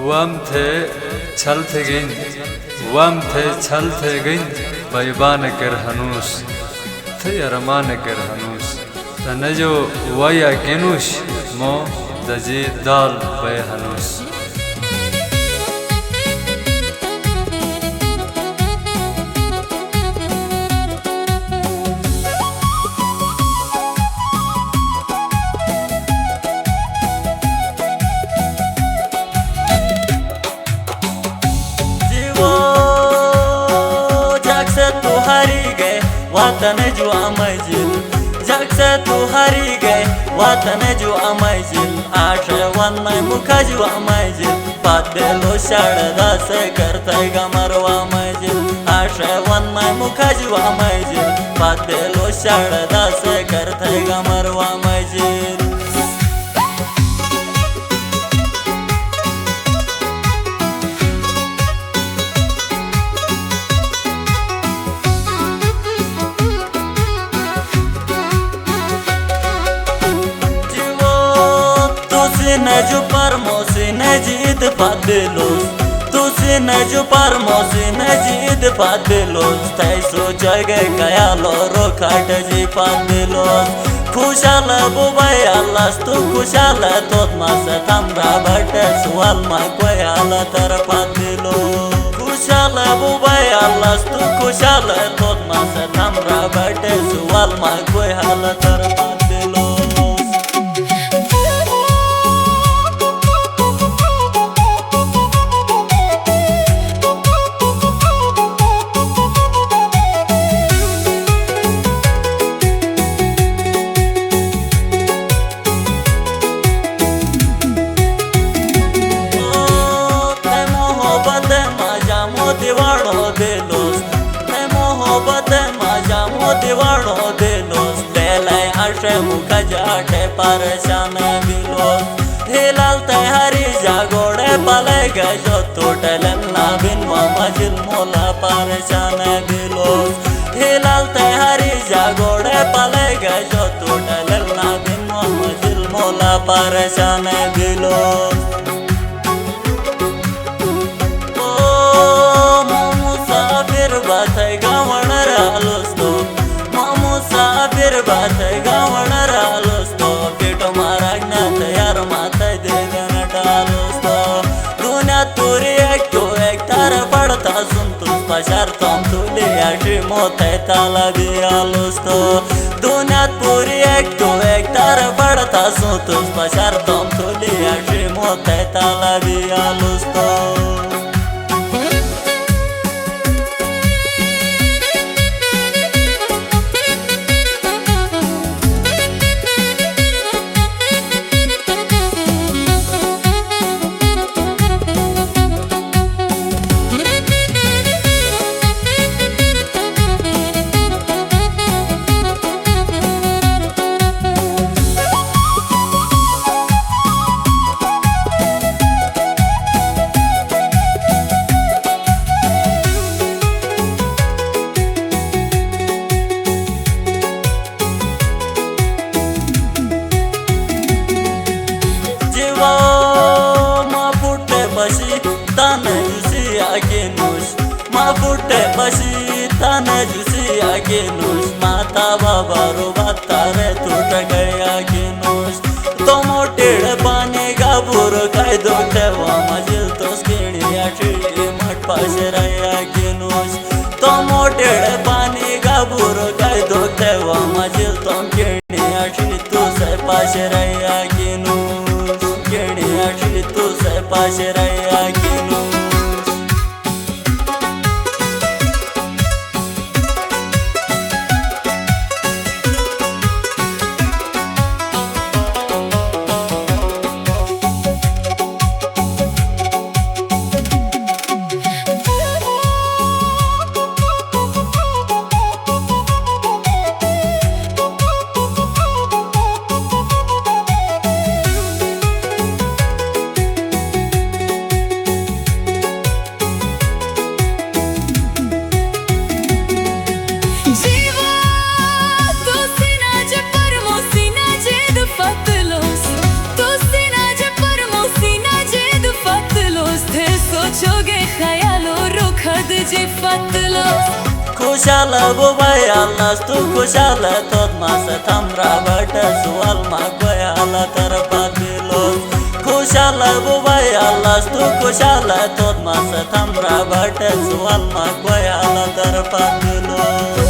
wam the chal the gin bayban ker hanus the arman ker hanus tanajo waya genush mo daji dal bay hanus वतन जो अमजिल जग से तू हरी गए वतन जो अमजिल आठ वन मुखा जो अमजिल पातेलो शारदा से करते गमरवा मजिल आठ वन मुखा जो अमजिल पातेलो शारदा से करते गमरवा मजिल नजु पर मोसे नजीद पादेलोस तुसे नजु पर मोसे नजीद पादेलोस तैसो जगह गया लो खाट जी पादेलोस खुशाल बुबाई अल्लाह तू खुशाल तोत मास तमरा बटे सुवाल मा कोई आला तर पादेलो खुशाल बुबाई अल्लाह तू खुशाल तोत मास तमरा बटे सुवाल मा कोई आला तर पादेलो दिवाड़ो देलोस तेलाई आशे मुखा जाटे परेशान बिलोस हिलाल तहरी जागोड़े पले गजो टूटलन ना बिन मजिल मोला परेशान बिलोस हिलाल तहरी जागोड़े पले गजो टूटलन ना बिन मजिल मोला परेशान बिलोस ओ मुसाफिर बात गावण रालोस बात गावण रालोस तो पेटो मारागना तयार माता देगन टालोस तो दुनिया तुरी एक तार पड़ता सुन तुस पशार तम तुली आशी मोते ताला भी आलोस तो दुनिया पूरी एक तार पड़ता सुन तुस पशार तम तुली आशी मोते ताला भी आलोस तो फुटे बसी तन जुसी आगे नूस माता बाबा रो बातारे टूट गया के नूस तो मोटेड़ पानी गाबूर काय दोटे वा मजिल तो स्केड़ी आठी मट पास रया के नूस तो मोटेड़ पानी गाबूर काय दोटे वा मजिल तो केड़ी आठी तू से पास रया के नूस केड़ी आठी तू से पास रया के नूस fatlos खुशाल बुबाई आलास तू खुशाल तोत मास थमरा बट सुवाल मागवायला तर पादिलोस खुशाल बुबाई आलास तू खुशाल तोत मास थमरा बट सुवाल मागवायला तर पादिलोस